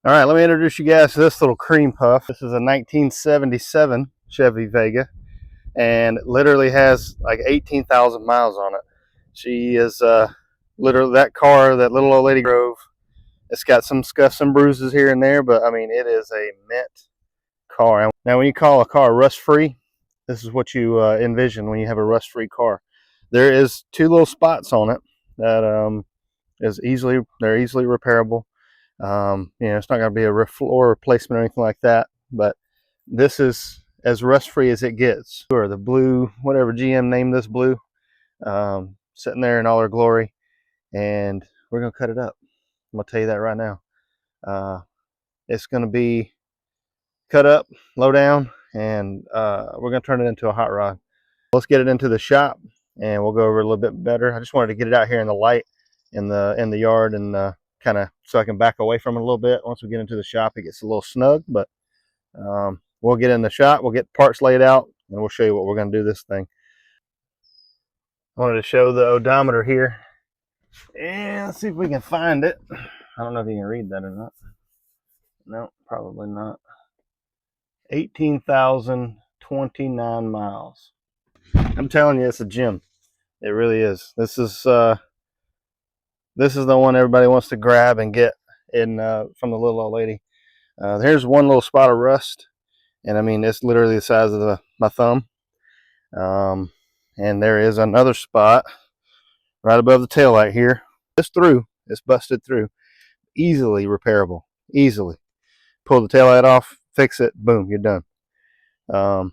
All right, let me introduce you guys to this little cream puff. This is a 1977 Chevy Vega, and it literally has like 18,000 miles on it. She is literally that car that little old lady drove. It's got some scuffs and bruises here and there, but I mean, it is a mint car. Now, when you call a car rust-free, this is what you envision when you have a rust-free car. There is two little spots on it that they're easily repairable. It's not going to be a floor replacement or anything like that, but this is as rust-free as it gets. Or the blue, whatever GM named this blue, sitting there in all her glory, and we're going to cut it up. I'm going to tell you that right now. It's going to be cut up, low down, and we're going to turn it into a hot rod. Let's get it into the shop, and we'll go over it a little bit better. I just wanted to get it out here in the light, in the yard, and kind of so I can back away from it a little bit. Once we get into the shop, it gets a little snug, but we'll get in the shop, we'll get parts laid out, and we'll show you what we're going to do this thing. I wanted to show the odometer here, and let's see if we can find it. I don't know if you can read that or not. No, probably not. 18,029 miles. I'm telling you, it's a gem. It really is. This is the one everybody wants to grab and get in from the little old lady. Here's one little spot of rust, and I mean, it's literally the size of my thumb. And there is another spot right above the taillight here. It's busted through. Easily repairable. Easily. Pull the taillight off, fix it, boom, you're done. I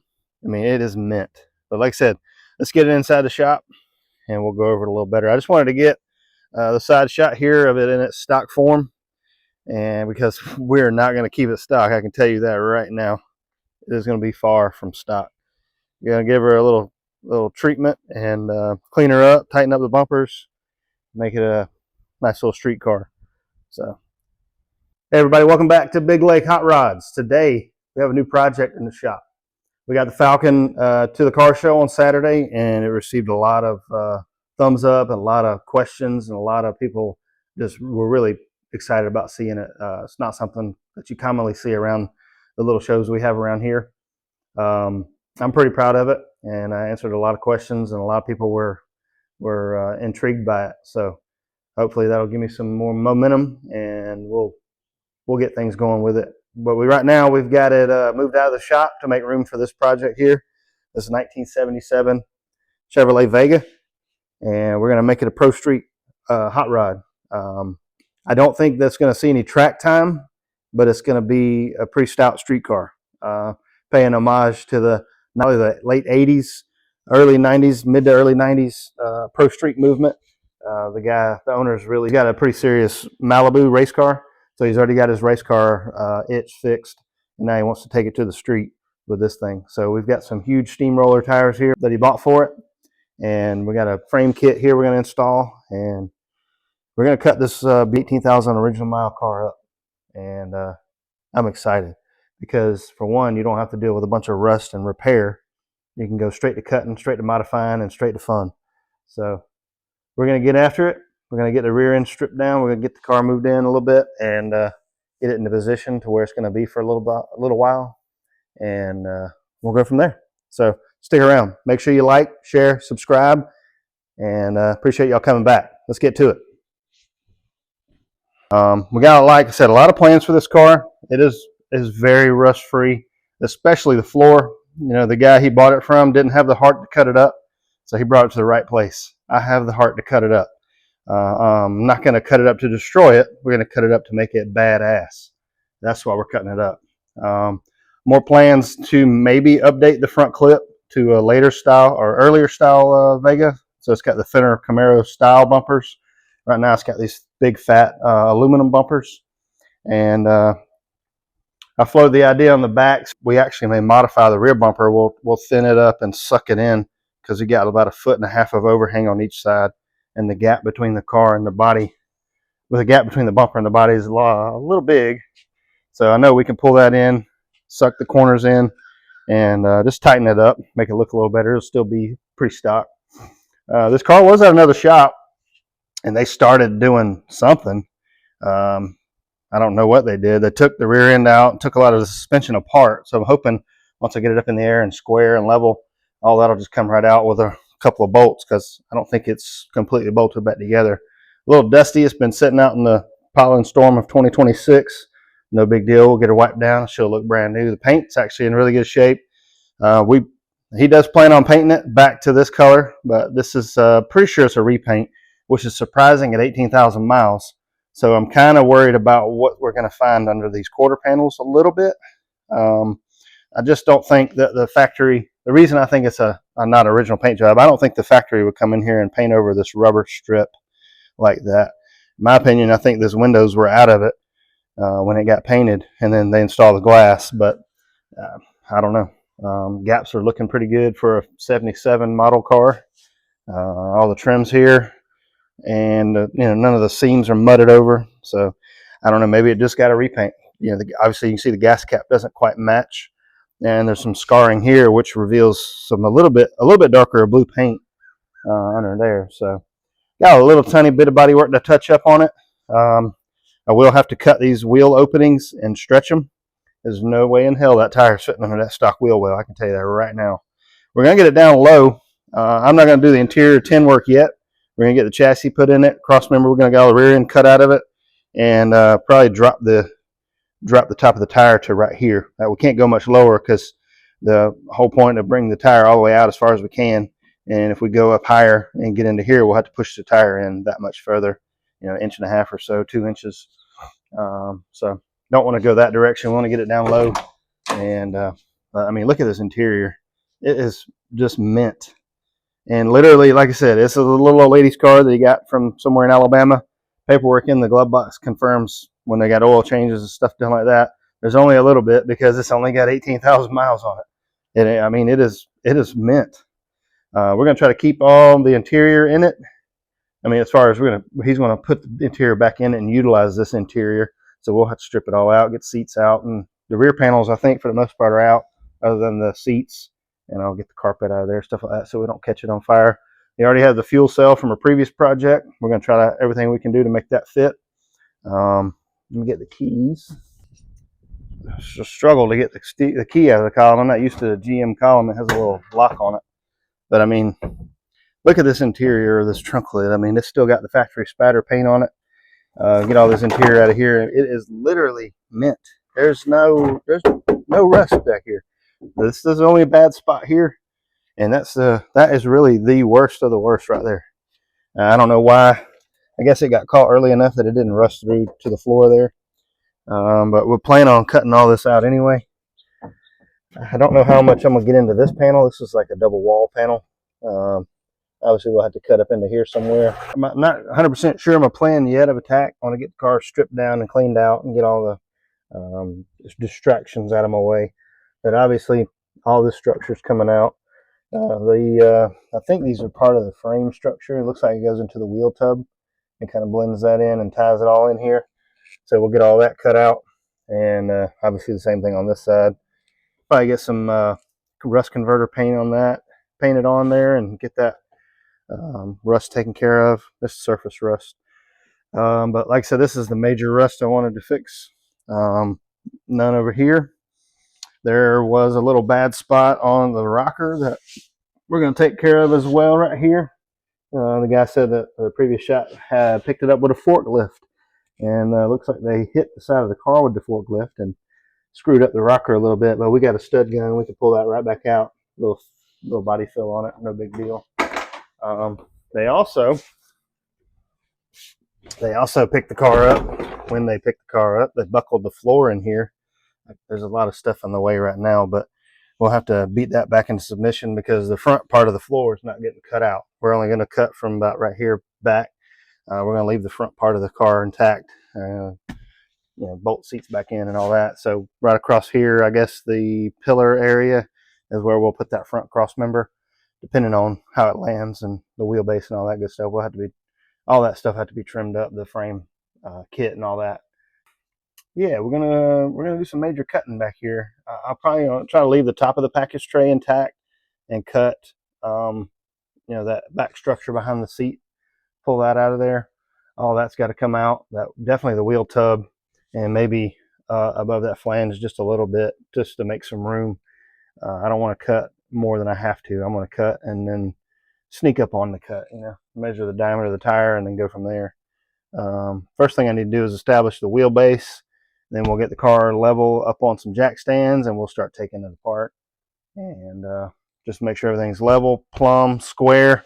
mean, it is mint. But like I said, let's get it inside the shop, and we'll go over it a little better. I just wanted to get the side shot here of it in its stock form, and because we're not going to keep it stock, I can tell you that right now. It is going to be far from stock. You're going to give her a little treatment and clean her up, tighten up the bumpers, make it a nice little street car. So, hey everybody, welcome back to Big Lake Hot Rods. Today we have a new project in the shop. We got the Falcon to the car show on Saturday, and it received a lot of thumbs up and a lot of questions, and a lot of people just were really excited about seeing it. It's not something that you commonly see around the little shows we have around here. I'm pretty proud of it, and I answered a lot of questions, and a lot of people were intrigued by it. So hopefully that'll give me some more momentum, and we'll get things going with it. But right now we've got it moved out of the shop to make room for this project here. This is a 1977 Chevrolet Vega, and we're going to make it a Pro Street hot rod. I don't think that's going to see any track time, but it's going to be a pretty stout street car, paying homage to not only the late 80s, early 90s, mid to early 90s Pro Street movement. The owner's really got a pretty serious Malibu race car. So he's already got his race car itch fixed, and now he wants to take it to the street with this thing. So we've got some huge steamroller tires here that he bought for it, and we got a frame kit here we're going to install, and we're going to cut this 18,000 original mile car up. And I'm excited because, for one, you don't have to deal with a bunch of rust and repair. You can go straight to cutting, straight to modifying, and straight to fun. So we're going to get after it. We're going to get the rear end stripped down. We're going to get the car moved in a little bit and get it into position to where it's going to be for a little while. And we'll go from there. So stick around. Make sure you like, share, subscribe, and appreciate y'all coming back. Let's get to it. We got, like I said, a lot of plans for this car. It is very rust-free, especially the floor. You know, the guy he bought it from didn't have the heart to cut it up, so he brought it to the right place. I have the heart to cut it up. I'm not going to cut it up to destroy it. We're going to cut it up to make it badass. That's why we're cutting it up. More plans to maybe update the front clip to a later style or earlier style Vega. So it's got the thinner Camaro style bumpers. Right now it's got these big fat aluminum bumpers. And I floated the idea on the backs. We actually may modify the rear bumper. We'll thin it up and suck it in, because we got about 1.5 feet of overhang on each side. And the gap between the car and the body, with the gap between the bumper and the body, is a little big. So I know we can pull that in, suck the corners in, and just tighten it up, make it look a little better. It'll still be pretty stock. This car was at another shop, and they started doing something. I I don't know what they did. They took the rear end out, took a lot of the suspension apart. So I'm hoping once I get it up in the air and square and level, all that'll just come right out with a couple of bolts, because I don't think it's completely bolted back together. A little dusty. It's been sitting out in the pollen storm of 2026. No big deal. We'll get her wiped down. She'll look brand new. The paint's actually in really good shape. He does plan on painting it back to this color, but this is pretty sure it's a repaint, which is surprising at 18,000 miles. So I'm kind of worried about what we're going to find under these quarter panels a little bit. I just don't think that the factory, the reason I think it's a not original paint job, I don't think the factory would come in here and paint over this rubber strip like that. In my opinion, I think those windows were out of it when it got painted, and then they installed the glass, but I don't know. Gaps are looking pretty good for a 77 model car. All the trims here, and none of the seams are mudded over, so I don't know, maybe it just got a repaint. Obviously you can see the gas cap doesn't quite match, and there's some scarring here which reveals a little bit darker blue paint under there. So got a little tiny bit of body work to touch up on it. I will have to cut these wheel openings and stretch them. There's no way in hell that tire's fitting under that stock wheel well, I can tell you that right now. We're going to get it down low. I'm not going to do the interior tin work yet. We're going to get the chassis put in it. Cross member, we're going to get all the rear end cut out of it, and probably drop the top of the tire to right here. We can't go much lower because the whole point of bringing the tire all the way out as far as we can. And if we go up higher and get into here, we'll have to push the tire in that much further, an inch and a half or so, 2 inches. So don't want to go that direction. We want to get it down low. And I mean, look at this interior. It is just mint. And literally, like I said, this is a little old lady's car that he got from somewhere in Alabama. Paperwork in the glove box confirms when they got oil changes and stuff done like that. There's only a little bit because it's only got 18,000 miles on it. And I mean, it is mint. We're going to try to keep all the interior in it. I mean, as far as he's going to put the interior back in it and utilize this interior. So we'll have to strip it all out, get seats out, and the rear panels, I think, for the most part, are out, other than the seats. And I'll get the carpet out of there, stuff like that, so we don't catch it on fire. He already had the fuel cell from a previous project. We're going to try everything we can do to make that fit. Let me get the keys. It's a struggle to get the key out of the column. I'm not used to the GM column. It has a little lock on it. But I mean, look at this interior of this trunk lid. I mean, it's still got the factory spatter paint on it. Get all this interior out of here. It is literally mint. There's no rust back here. This is only a bad spot here, and that is really the worst of the worst right there. I don't know why. I guess it got caught early enough that it didn't rust through to the floor there. But we'll plan on cutting all this out anyway. I don't know how much I'm gonna get into this panel. This is like a double wall panel. Obviously we'll have to cut up into here somewhere. I'm not 100% sure of my plan yet of attack. I want to get the car stripped down and cleaned out and get all the distractions out of my way. But obviously all this structure is coming out. I think these are part of the frame structure. It looks like it goes into the wheel tub and kind of blends that in and ties it all in here. So we'll get all that cut out, and obviously the same thing on this side. Probably get some rust converter paint on that, paint it on there, and get that rust taken care of. This is surface rust. But like I said, this is the major rust I wanted to fix. None over here. There was a little bad spot on the rocker that we're going to take care of as well right here. The guy said that the previous shop had picked it up with a forklift, and looks like they hit the side of the car with the forklift and screwed up the rocker a little bit, but we got a stud gun. We can pull that right back out. Little body fill on it, no big deal. They also picked the car up. When they picked the car up, they buckled the floor in here. There's a lot of stuff in the way right now, but we'll have to beat that back into submission because the front part of the floor is not getting cut out. We're only going to cut from about right here back. We're going to leave the front part of the car intact. Bolt seats back in and all that. So right across here, I guess the pillar area is where we'll put that front cross member, depending on how it lands and the wheelbase and all that good stuff. We'll have to all that stuff have to be trimmed up, the frame kit and all that. Yeah, we're gonna do some major cutting back here. I'll probably try to leave the top of the package tray intact and cut that back structure behind the seat, pull that out of there. All that's got to come out. That definitely the wheel tub and maybe above that flange just a little bit, just to make some room. I don't want to cut more than I have to. I'm going to cut and then sneak up on the cut, measure the diameter of the tire and then go from there. First thing I need to do is establish the wheelbase. Then we'll get the car level up on some jack stands and we'll start taking it apart and just make sure everything's level, plumb, square.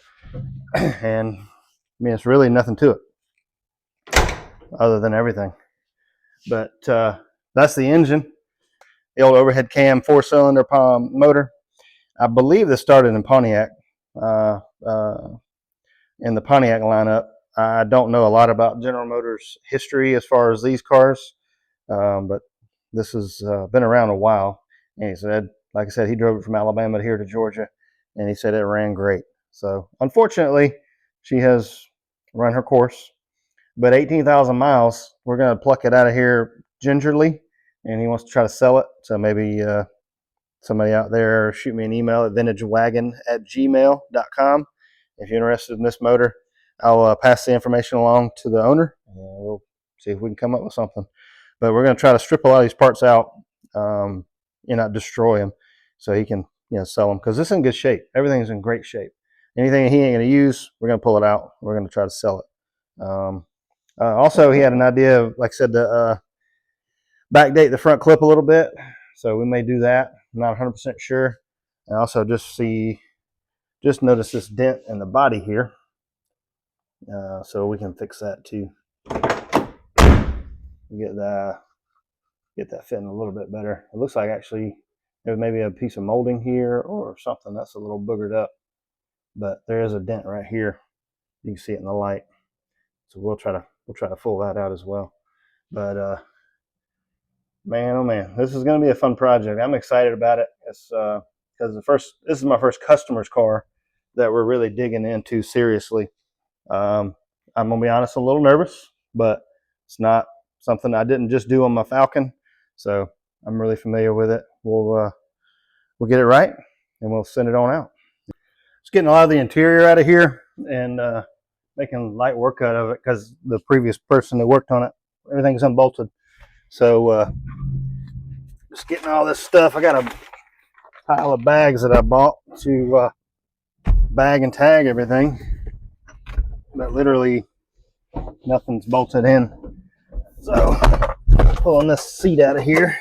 And I mean, it's really nothing to it other than everything. But that's the engine, the old overhead cam 4-cylinder motor. I believe this started in Pontiac, in the Pontiac lineup. I don't know a lot about General Motors history as far as these cars, but this has been around a while. And he said, like I said, he drove it from Alabama here to Georgia, and he said it ran great. So unfortunately, she has run her course. But 18,000 miles, we're going to pluck it out of here gingerly, and he wants to try to sell it. So maybe somebody out there shoot me an email at vintagewagon@gmail.com. If you're interested in this motor, I'll pass the information along to the owner, and we'll see if we can come up with something. But we're going to try to strip a lot of these parts out, not destroy them, so he can sell them, because this is in good shape. Everything's in great shape. Anything he ain't going to use, we're going to pull it out. We're going to try to sell it. Also, he had an idea of, like I said, to backdate the front clip a little bit, so we may do that. I'm not 100% sure. And also just notice this dent in the body here, so we can fix that too. Get that fitting a little bit better. It looks like actually there's maybe a piece of molding here or something that's a little boogered up, but there is a dent right here. You can see it in the light, so we'll try to pull that out as well. But man, oh man, this is going to be a fun project. I'm excited about it. It's because this is my first customer's car that we're really digging into seriously. I'm gonna be honest, a little nervous, but it's not something I didn't just do on my Falcon, so I'm really familiar with it. We'll get it right, and we'll send it on out. Just getting a lot of the interior out of here and making light work out of it, because the previous person that worked on it, everything's unbolted. So just getting all this stuff. I got a pile of bags that I bought to bag and tag everything, but literally nothing's bolted in. So pulling this seat out of here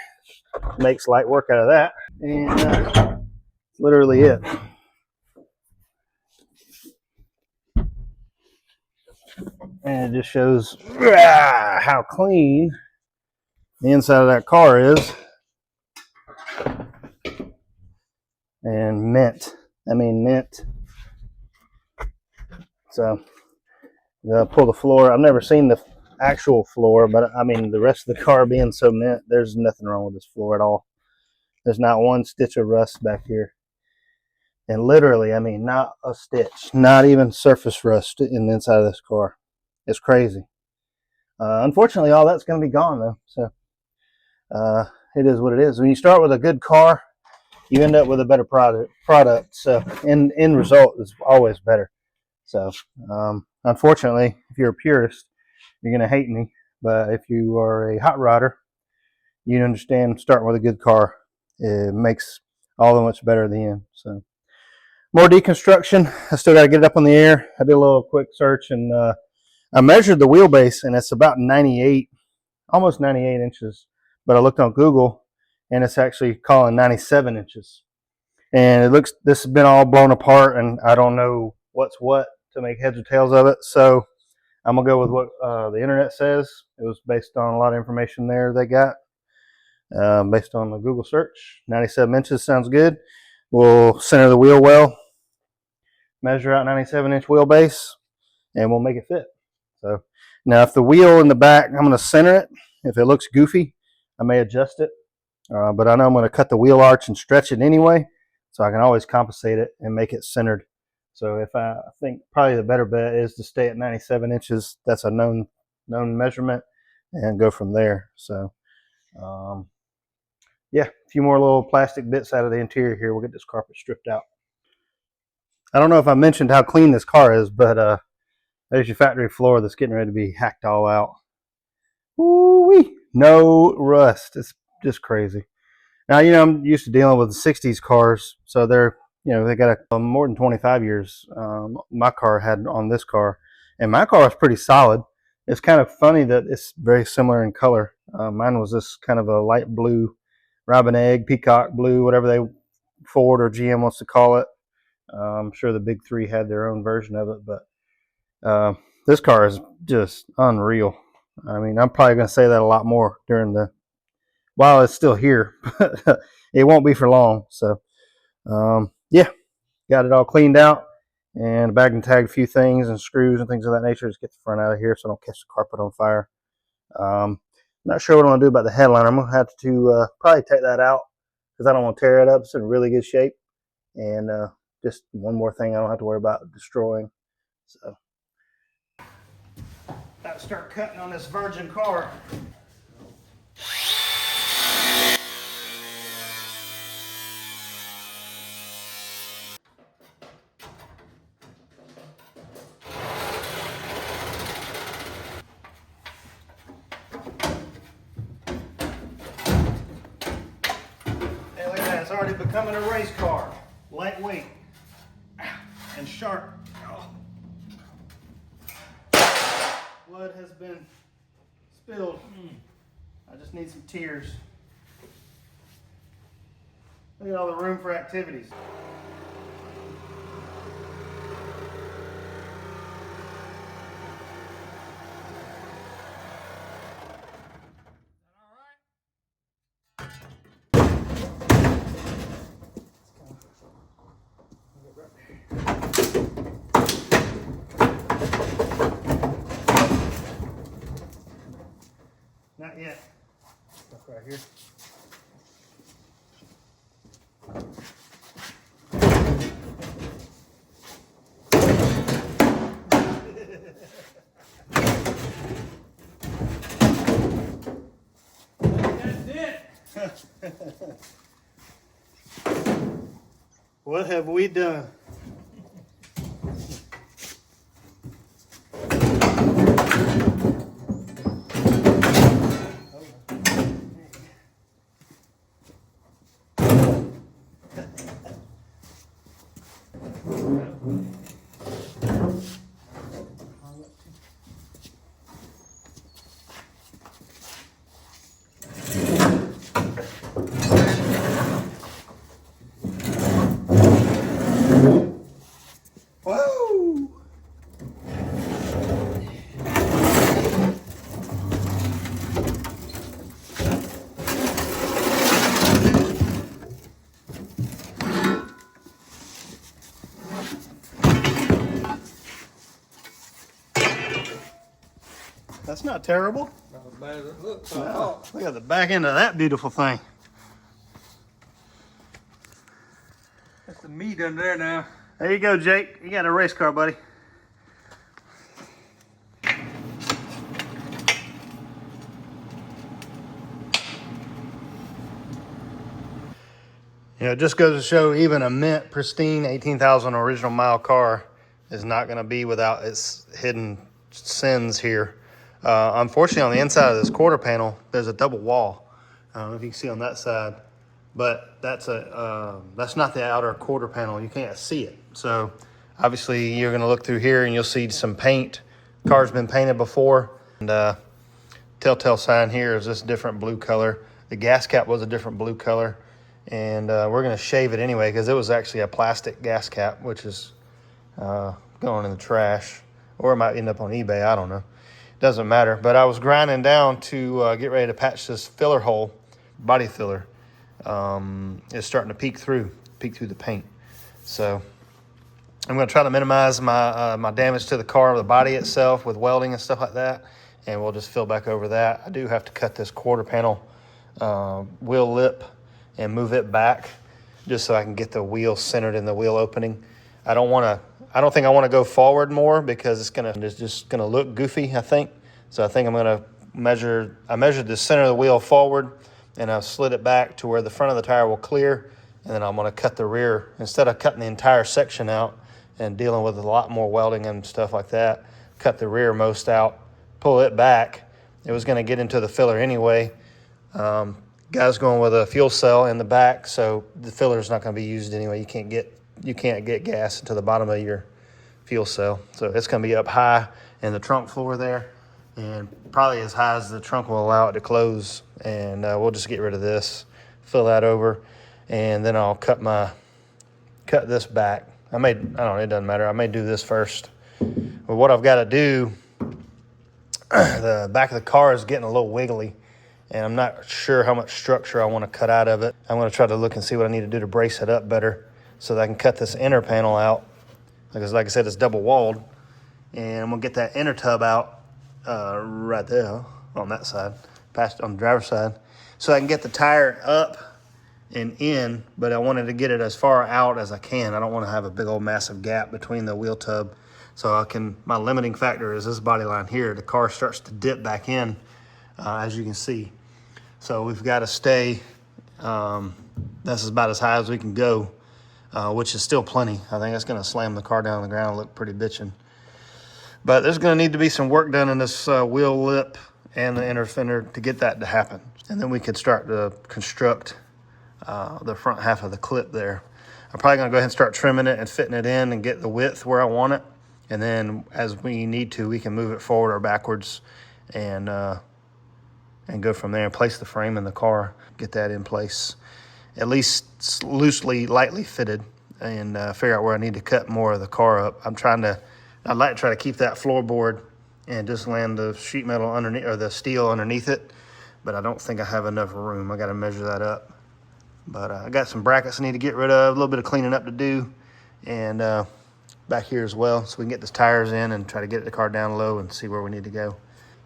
makes light work out of that, and literally it. And it just shows how clean the inside of that car is, and mint. I mean mint. So pull the floor. I've never seen the actual floor, but I mean, the rest of the car being so mint, there's nothing wrong with this floor at all. There's not one stitch of rust back here, and literally, I mean, not a stitch, not even surface rust in the inside of this car. It's crazy. Unfortunately, all that's going to be gone though, so it is what it is. When you start with a good car, you end up with a better product. So end result is always better. So unfortunately, if you're a purist, you're going to hate me. But if you are a hot rodder, you understand starting with a good car, it makes all the much better at the end. So more deconstruction. I still got to get it up on the air. I did a little quick search, and I measured the wheelbase, and it's about 98, almost 98 inches. But I looked on Google, and it's actually calling 97 inches. And it looks, this has been all blown apart, and I don't know what's what to make heads or tails of it. So I'm going to go with what the internet says. It was based on a lot of information there they got, based on the Google search. 97 inches sounds good. We'll center the wheel well, measure out 97-inch wheelbase, and we'll make it fit. So now, if the wheel in the back, I'm going to center it. If it looks goofy, I may adjust it. But I know I'm going to cut the wheel arch and stretch it anyway, so I can always compensate it and make it centered. So if I think probably the better bet is to stay at 97 inches. That's a known measurement, and go from there. So yeah, a few more little plastic bits out of the interior here. We'll get this carpet stripped out. I don't know if I mentioned how clean this car is, but there's your factory floor that's getting ready to be hacked all out. Woo-wee! No rust. It's just crazy. Now, I'm used to dealing with the 60s cars, so they're, they got more than 25 years. My car had on this car, and my car is pretty solid. It's kind of funny that it's very similar in color. Mine was this kind of a light blue, robin egg, peacock blue, whatever Ford or GM wants to call it. I'm sure the big three had their own version of it, but this car is just unreal. I mean, I'm probably going to say that a lot more while it's still here, but it won't be for long. So, yeah, got it all cleaned out and bag and tagged a few things and screws and things of that nature. Just get the front out of here so I don't catch the carpet on fire. Not sure what I'm going to do about the headliner. I'm going to have to probably take that out because I don't want to tear it up. It's in really good shape. And just one more thing I don't have to worry about destroying. So, got to start cutting on this virgin car. Hey, look at that. It's already becoming a race car. Lightweight and sharp. Blood has been spilled. I just need some tears. Look at all the room for activities. Not yet. Stuff right here. That's it. What have we done? Whoa! That's not terrible. Not as bad as it looks. No. Look at the back end of that beautiful thing. That's the meat under there now. There you go, Jake. You got a race car, buddy. It just goes to show even a mint, pristine 18,000 original mile car is not going to be without its hidden sins here. Unfortunately, on the inside of this quarter panel, there's a double wall. I don't know if you can see on that side, but that's not the outer quarter panel. You can't see it. So obviously you're going to look through here and you'll see some paint. Car's been painted before, and telltale sign here is this different blue color. The gas cap was a different blue color, and we're going to shave it anyway because it was actually a plastic gas cap, which is going in the trash, or it might end up on eBay. I don't know. Doesn't matter. But I was grinding down to get ready to patch this filler hole. Body filler is starting to peek through the paint. So I'm going to try to minimize my damage to the car, the body itself, with welding and stuff like that, and we'll just fill back over that. I do have to cut this quarter panel wheel lip and move it back just so I can get the wheel centered in the wheel opening. I don't think I want to go forward more because it's just gonna look goofy, I think. So I think I'm gonna I measured the center of the wheel forward, and I've slid it back to where the front of the tire will clear, and then I'm gonna cut the rear. Instead of cutting the entire section out and dealing with a lot more welding and stuff like that, cut the rear most out, pull it back, It was going to get into the filler anyway. Guy's going with a fuel cell in the back, so the filler is not going to be used anyway. You can't get gas into the bottom of your fuel cell, so it's going to be up high in the trunk floor there, and probably as high as the trunk will allow it to close. And we'll just get rid of this, fill that over, and then I'll cut this back. I don't know, it doesn't matter. I may do this first. But what I've got to do, the back of the car is getting a little wiggly, and I'm not sure how much structure I want to cut out of it. I'm going to try to look and see what I need to do to brace it up better so that I can cut this inner panel out. Because like I said, it's double walled, and I'm going to get that inner tub out right there on that side, past on the driver's side, so I can get the tire up and in, but I wanted to get it as far out as I can. I don't want to have a big old massive gap between the wheel tub. So my limiting factor is this body line here. The car starts to dip back in, as you can see. So we've got to stay, this is about as high as we can go, which is still plenty. I think that's going to slam the car down on the ground and look pretty bitchin'. But there's going to need to be some work done in this wheel lip and the inner fender to get that to happen. And then we could start to construct the front half of the clip there. I'm probably going to go ahead and start trimming it and fitting it in and get the width where I want it. And then as we need to, we can move it forward or backwards and go from there and place the frame in the car, get that in place, at least loosely, lightly fitted, and figure out where I need to cut more of the car up. I'd like to try to keep that floorboard and just land the sheet metal underneath, or the steel underneath it, but I don't think I have enough room. I got to measure that up. But I got some brackets I need to get rid of, a little bit of cleaning up to do, and back here as well, so we can get the tires in and try to get the car down low and see where we need to go.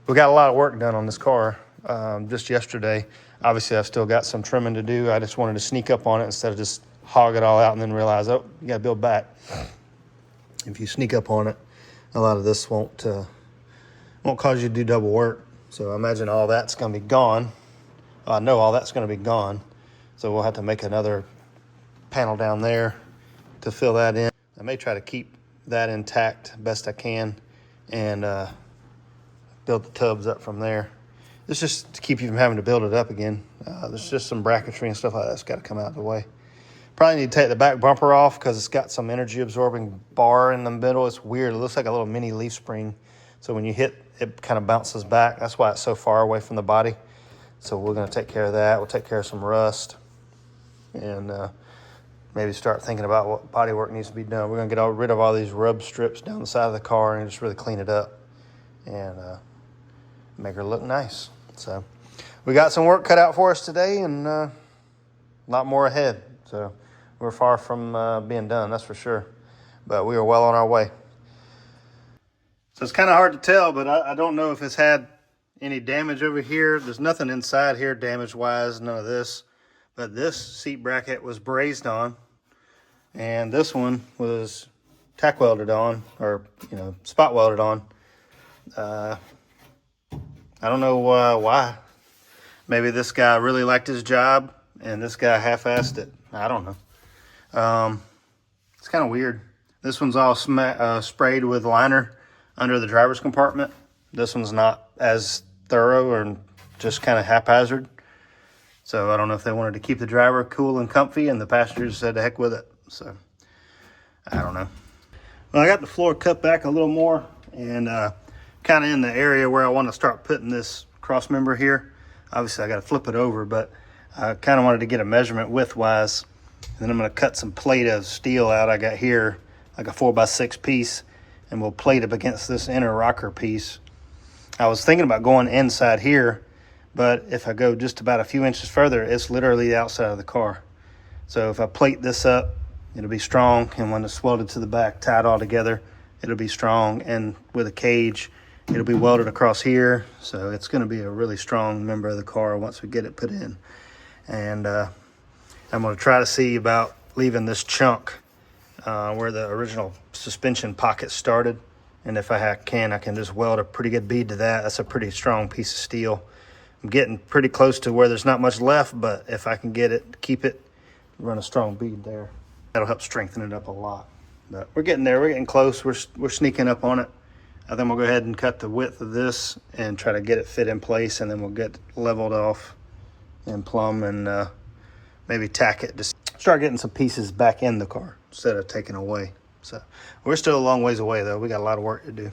We got a lot of work done on this car just yesterday. Obviously, I've still got some trimming to do. I just wanted to sneak up on it instead of just hog it all out and then realize, oh, you got to build back. If you sneak up on it, a lot of this won't cause you to do double work. So I imagine all that's going to be gone. I know all that's going to be gone. So we'll have to make another panel down there to fill that in. I may try to keep that intact best I can and build the tubs up from there. It's just to keep you from having to build it up again. There's just some bracketry and stuff like that's got to come out of the way. Probably need to take the back bumper off because it's got some energy absorbing bar in the middle. It's weird. It looks like a little mini leaf spring. So when you hit, it kind of bounces back. That's why it's so far away from the body. So we're going to take care of that. We'll take care of some rust and maybe start thinking about what body work needs to be done. We're going to get rid of all these rub strips down the side of the car and just really clean it up and make her look nice. So we got some work cut out for us today and a lot more ahead. So we're far from being done, that's for sure. But we are well on our way. So it's kind of hard to tell, but I don't know if it's had any damage over here. There's nothing inside here damage-wise, none of this. But this seat bracket was brazed on, and this one was tack welded on, or spot welded on. I don't know why. Maybe this guy really liked his job, and this guy half-assed it. I don't know. It's kind of weird. This one's all sprayed with liner under the driver's compartment. This one's not as thorough or just kind of haphazard. So I don't know if they wanted to keep the driver cool and comfy, and the passengers said to heck with it. So I don't know. Well, I got the floor cut back a little more and kind of in the area where I want to start putting this cross member here. Obviously, I got to flip it over, but I kind of wanted to get a measurement width-wise. And then I'm going to cut some plate of steel out I got here, like a 4x6 piece, and we'll plate it against this inner rocker piece. I was thinking about going inside here, but if I go just about a few inches further, it's literally the outside of the car. So if I plate this up, it'll be strong, and when it's welded to the back, tied all together, it'll be strong, and with a cage, it'll be welded across here. So it's going to be a really strong member of the car once we get it put in. And I'm going to try to see about leaving this chunk where the original suspension pocket started. And if I can just weld a pretty good bead to that. That's a pretty strong piece of steel. I'm getting pretty close to where there's not much left, but if I can get it, keep it, run a strong bead there. That'll help strengthen it up a lot. But we're getting there. We're getting close. We're sneaking up on it. I think we'll go ahead and cut the width of this and try to get it fit in place, and then we'll get leveled off and plumb and maybe tack it to start getting some pieces back in the car instead of taking away. So we're still a long ways away though. We got a lot of work to do.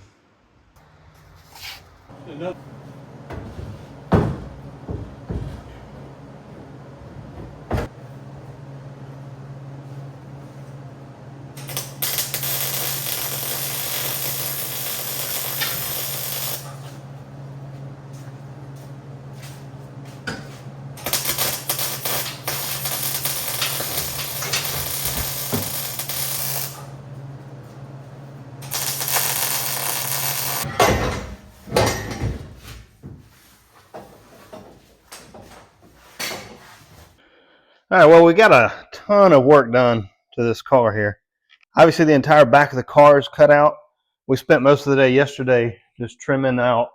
All right, well, we got a ton of work done to this car here. Obviously, the entire back of the car is cut out. We spent most of the day yesterday just trimming out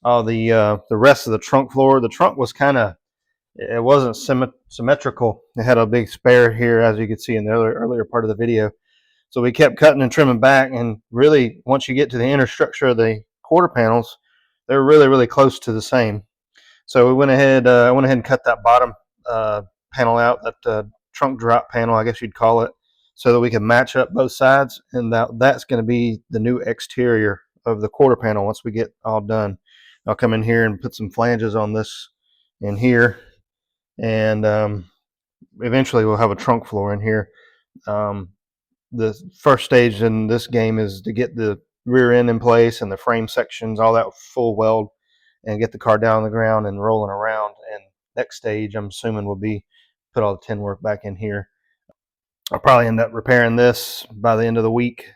all the rest of the trunk floor. The trunk was it wasn't symmetrical. It had a big spare here, as you could see in the earlier part of the video. So we kept cutting and trimming back, and really, once you get to the inner structure of the quarter panels, they're really, really close to the same. So we went ahead and cut that bottom panel out, that trunk drop panel, I guess you'd call it, so that we can match up both sides, and that's going to be the new exterior of the quarter panel once we get all done. I'll come in here and put some flanges on this in here, and eventually we'll have a trunk floor in here. The first stage in this game is to get the rear end in place and the frame sections, all that full weld, and get the car down on the ground and rolling around. And next stage, I'm assuming, will be put all the tin work back in here. I'll probably end up repairing this by the end of the week,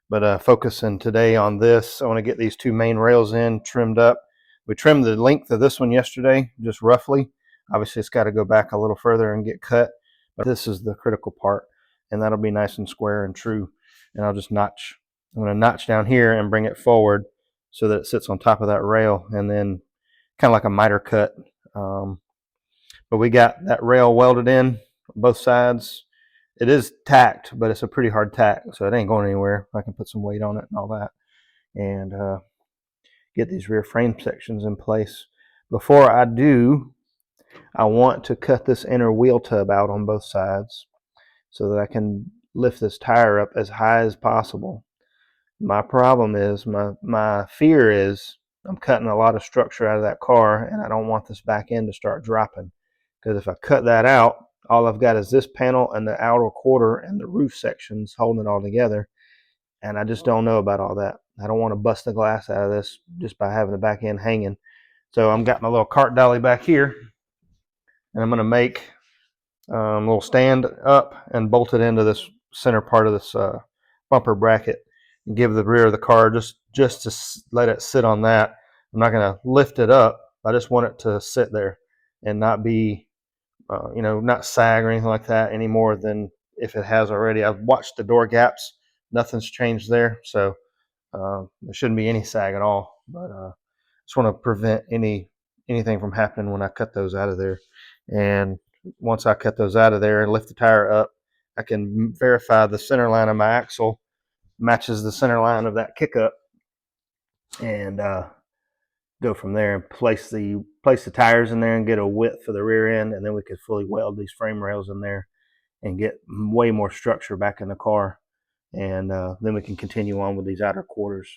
but focusing today on this. I want to get these two main rails in, trimmed up. We trimmed the length of this one yesterday, just roughly. Obviously, it's got to go back a little further and get cut, but this is the critical part, and that'll be nice and square and true. And I'll just notch. I'm going to notch down here and bring it forward so that it sits on top of that rail, and then kind of like a miter cut. But we got that rail welded in both sides. It is tacked, but it's a pretty hard tack, so it ain't going anywhere. I can put some weight on it and all that, and get these rear frame sections in place. Before I do, I want to cut this inner wheel tub out on both sides so that I can lift this tire up as high as possible. My problem is, my fear is, I'm cutting a lot of structure out of that car, and I don't want this back end to start dropping. Because if I cut that out, all I've got is this panel and the outer quarter and the roof sections holding it all together. And I just don't know about all that. I don't want to bust the glass out of this just by having the back end hanging. So I've got my little cart dolly back here, and I'm going to make a little stand up and bolt it into this center part of this bumper bracket, and give the rear of the car just to let it sit on that. I'm not going to lift it up. I just want it to sit there and not be, not sag or anything like that any more than if it has already. I've watched the door gaps. Nothing's changed there, so there shouldn't be any sag at all. But just want to prevent anything from happening when I cut those out of there. And once I cut those out of there and lift the tire up, I can verify the center line of my axle matches the center line of that kick-up, and go from there and place the tires in there and get a width for the rear end, and then we could fully weld these frame rails in there and get way more structure back in the car. And then we can continue on with these outer quarters.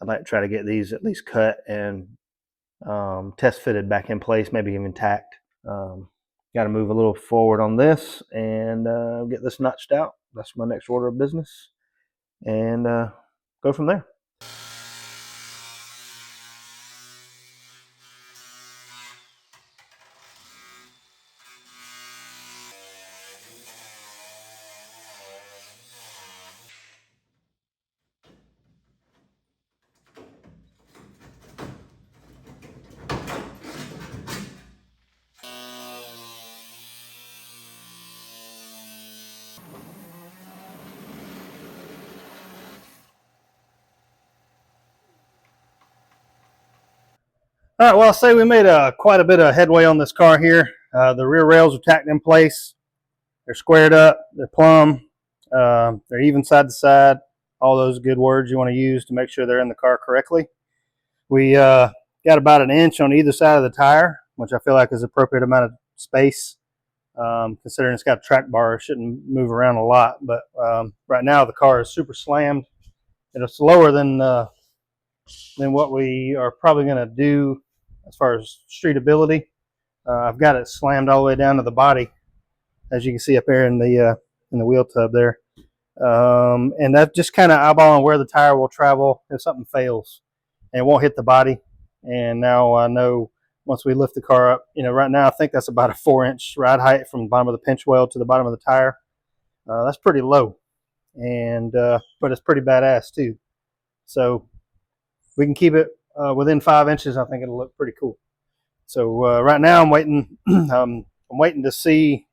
I'd like to try to get these at least cut and test fitted back in place, maybe even tacked. Got to move a little forward on this and get this notched out. That's my next order of business, and go from there. All right, well, I'll say we made quite a bit of headway on this car here. The rear rails are tacked in place. They're squared up. They're plumb. They're even side to side. all those good words you want to use to make sure they're in the car correctly. We got about an inch on either side of the tire, which I feel like is appropriate amount of space. Considering it's got a track bar, it shouldn't move around a lot. But right now the car is super slammed. It's lower than what we are probably going to do as far as streetability. I've got it slammed all the way down to the body, as you can see up there in the wheel tub there. And that just kind of eyeballing where the tire will travel if something fails, and it won't hit the body. And now I know once we lift the car up, right now I think that's about a 4-inch ride height from the bottom of the pinch weld to the bottom of the tire. That's pretty low, and but it's pretty badass too. So we can keep it within 5 inches. I think it'll look pretty cool. So right now I'm waiting. I'm waiting to see.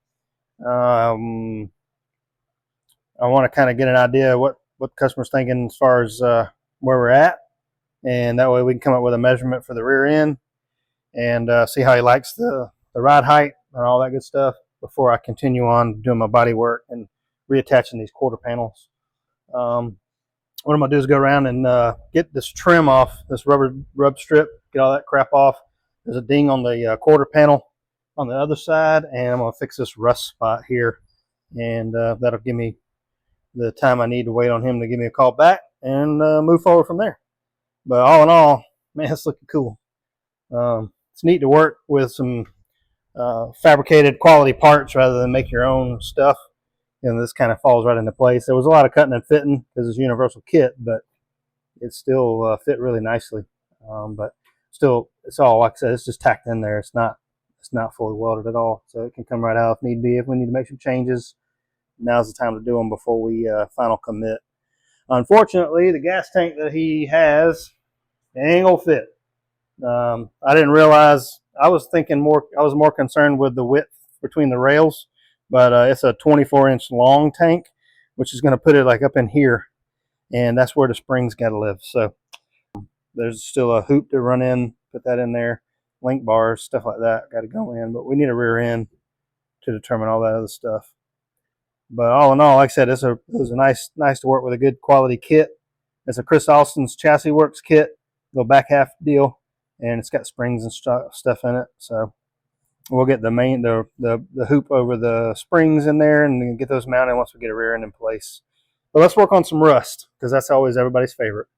I want to kind of get an idea of what the customer's thinking as far as where we're at, and that way we can come up with a measurement for the rear end and see how he likes the ride height and all that good stuff before I continue on doing my body work and reattaching these quarter panels. What I'm gonna do is go around and get this trim off, this rub strip, get all that crap off. There's a ding on the quarter panel on the other side, and I'm gonna fix this rust spot here, and that'll give me the time I need to wait on him to give me a call back and move forward from there. But all in all, man, it's looking cool. It's neat to work with some fabricated quality parts rather than make your own stuff. This kind of falls right into place. There was a lot of cutting and fitting because it's a universal kit, but it still fit really nicely. But still, it's all, like I said, it's just tacked in there. It's not fully welded at all, so it can come right out if need be. If we need to make some changes, now's the time to do them before we final commit. Unfortunately, the gas tank that he has, it ain't gonna fit. I didn't realize. I was more concerned with the width between the rails, but it's a 24-inch long tank, which is going to put it like up in here, and that's where the springs got to live. So there's still a hoop to run in, put that in there, link bars, stuff like that got to go in, but we need a rear end to determine all that other stuff. But all in all, like I said, it was a nice to work with a good quality kit. It's a Chris Alston's Chassis Works kit, little back half deal, and it's got springs and stuff in it. So we'll get the hoop over the springs in there and get those mounted once we get a rear end in place. But let's work on some rust, because that's always everybody's favorite.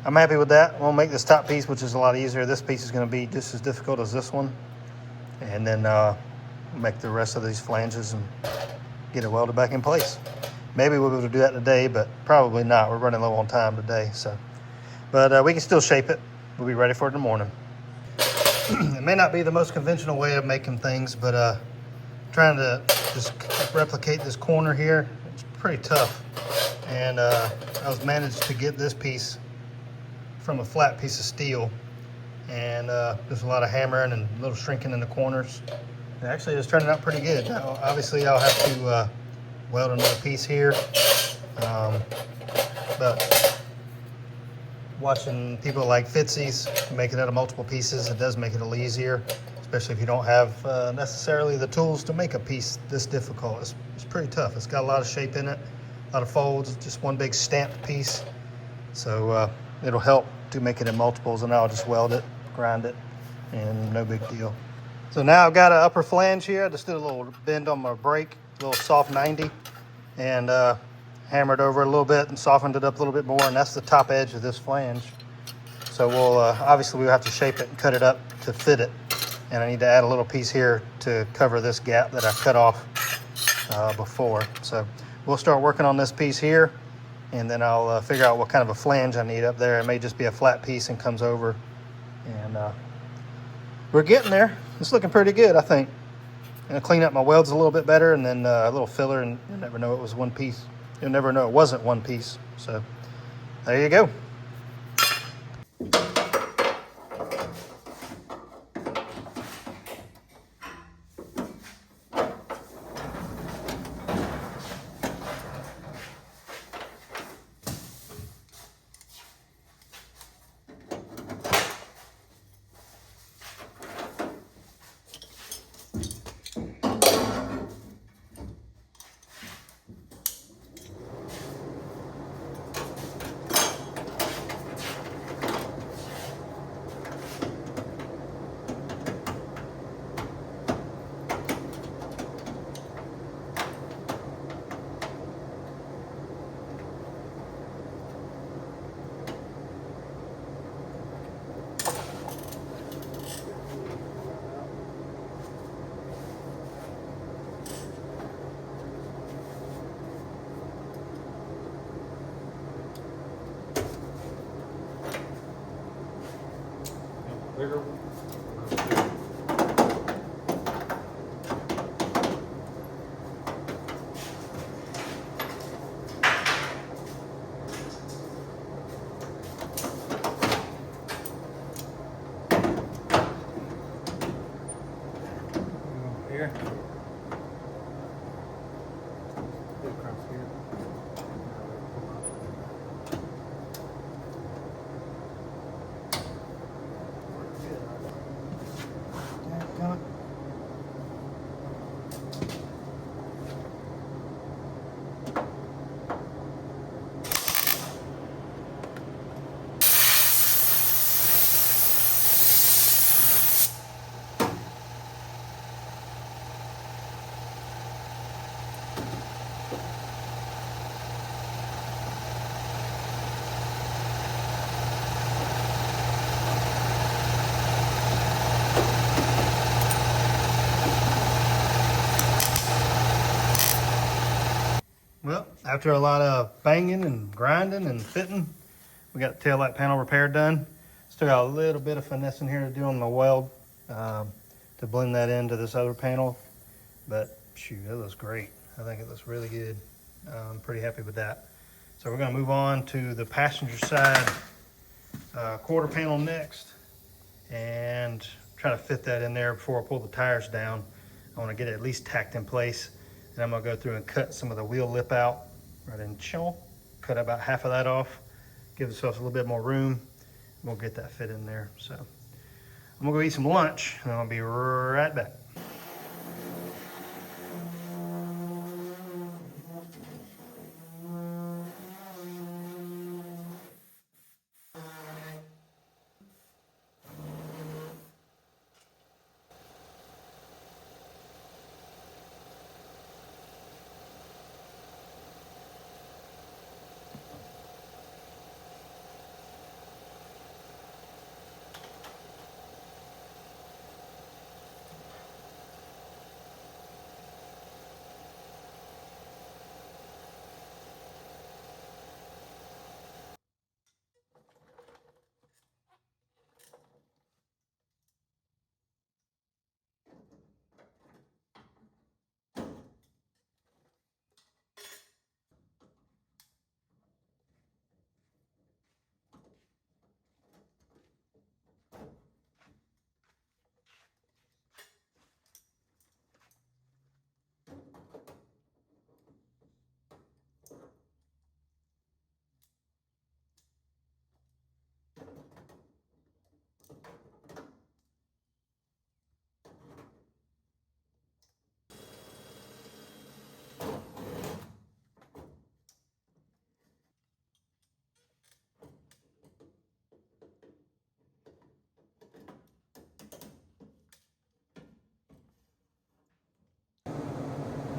I'm happy with that. We'll make this top piece, which is a lot easier. This piece is going to be just as difficult as this one, and then make the rest of these flanges and get it welded back in place. Maybe we'll be able to do that today, but probably not. We're running low on time today, so. But we can still shape it. We'll be ready for it in the morning. It may not be the most conventional way of making things, but trying to just replicate this corner here, it's pretty tough. And I was managed to get this piece from a flat piece of steel, and there's a lot of hammering and a little shrinking in the corners. And actually, it's turning out pretty good. Now, obviously, I'll have to weld another piece here, but watching people like Fitzy's make it out of multiple pieces, it does make it a little easier, especially if you don't have necessarily the tools to make a piece this difficult. It's pretty tough. It's got a lot of shape in it, a lot of folds, just one big stamped piece. So it'll help to make it in multiples, and I'll just weld it, grind it, and no big deal. So now I've got an upper flange here. I just did a little bend on my brake, a little soft 90, and hammered over it a little bit and softened it up a little bit more, and that's the top edge of this flange. So we'll obviously we'll have to shape it and cut it up to fit it, and I need to add a little piece here to cover this gap that I cut off before. So we'll start working on this piece here, and then I'll figure out what kind of a flange I need up there. It may just be a flat piece and comes over, and we're getting there. It's looking pretty good, I think. I'm gonna clean up my welds a little bit better, and then a little filler, and you'll never know it was one piece. You'll never know it wasn't one piece. So there you go. Bigger here. Across here. Well, after a lot of banging and grinding and fitting, we got the tail light panel repair done. Still got a little bit of finessing here to do on the weld to blend that into this other panel. But shoot, it looks great. I think it looks really good. I'm pretty happy with that. So we're gonna move on to the passenger side quarter panel next and try to fit that in there before I pull the tires down. I wanna get it at least tacked in place. And I'm gonna go through and cut some of the wheel lip out right in chill. Cut about half of that off. Give ourselves a little bit more room. We'll get that fit in there. So I'm gonna go eat some lunch and I'll be right back.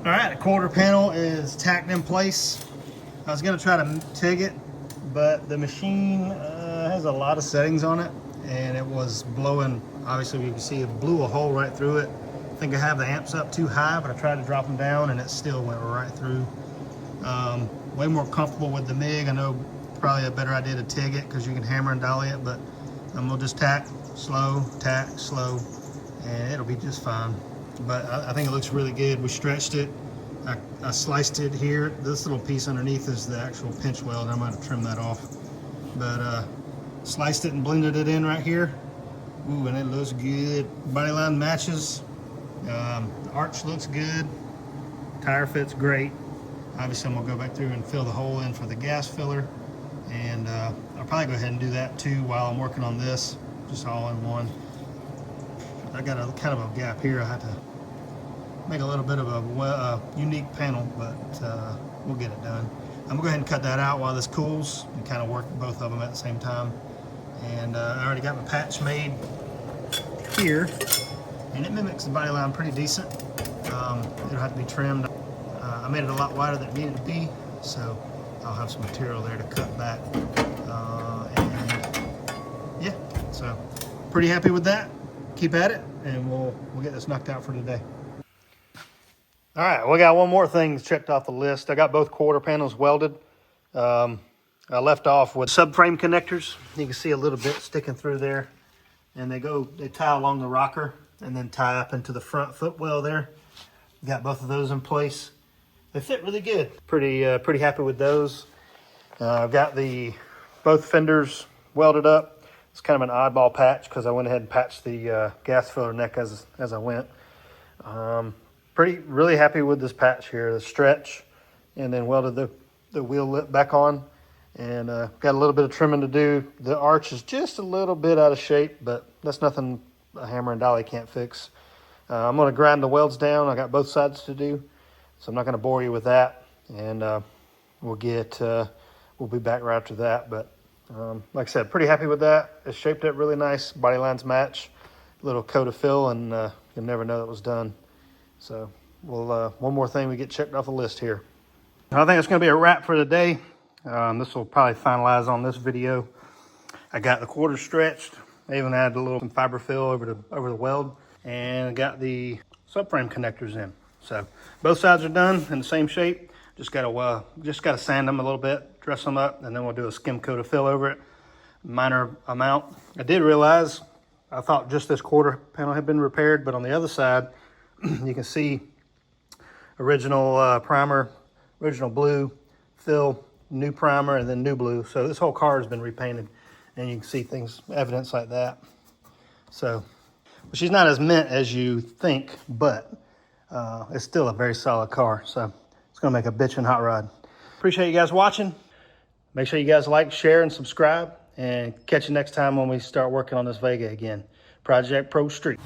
All right, the quarter panel is tacked in place. I was gonna try to TIG it, but the machine has a lot of settings on it and it was blowing. Obviously you can see it blew a hole right through it. I think I have the amps up too high, but I tried to drop them down and it still went right through. Way more comfortable with the MIG. I know probably a better idea to TIG it because you can hammer and dolly it, but I'm gonna just tack slow, and it'll be just fine. But I think it looks really good. We stretched it. I sliced it here. This little piece underneath is the actual pinch weld. I'm gonna trim that off. But sliced it and blended it in right here. Ooh, and it looks good. Body line matches. The arch looks good. Tire fits great. Obviously, I'm gonna go back through and fill the hole in for the gas filler. And I'll probably go ahead and do that too while I'm working on this, just all in one. I got a kind of a gap here. I had to make a little bit of a unique panel, but we'll get it done. I'm gonna go ahead and cut that out while this cools and kind of work both of them at the same time. And I already got my patch made here, and it mimics the body line pretty decent. It'll have to be trimmed. I made it a lot wider than it needed to be, so I'll have some material there to cut back. And yeah, so pretty happy with that. Keep at it, and we'll get this knocked out for today. All right, we got one more thing checked off the list. I got both quarter panels welded. I left off with subframe connectors. You can see a little bit sticking through there. and they tie along the rocker and then tie up into the front footwell there. Got both of those in place. They fit really good. Pretty happy with those. I've got both fenders welded up. It's kind of an oddball patch because I went ahead and patched the gas filter neck as I went. Really happy with this patch here. The stretch, and then welded the wheel lip back on, and got a little bit of trimming to do. The arch is just a little bit out of shape, but that's nothing a hammer and dolly can't fix. I'm going to grind the welds down. I got both sides to do, so I'm not going to bore you with that, and we'll be back right after that. But like I said, pretty happy with that. It's shaped up really nice. Body lines match. A little coat of fill, and you'll never know it was done. So we'll one more thing we get checked off the list here. I think it's going to be a wrap for the day. This will probably finalize on this video. I got the quarters stretched. I even added a little fiber fill over the weld, and got the subframe connectors in. So both sides are done in the same shape. Just gotta sand them a little bit, dress them up, and then we'll do a skim coat of fill over it. Minor amount. I did realize, I thought just this quarter panel had been repaired, but on the other side, you can see original primer, original blue, fill, new primer, and then new blue. So this whole car has been repainted, and you can see things, evidence like that. So she's not as mint as you think, but it's still a very solid car. So it's gonna make a bitchin' hot rod. Appreciate you guys watching. Make sure you guys like, share, and subscribe, and catch you next time when we start working on this Vega again. Project Pro Street.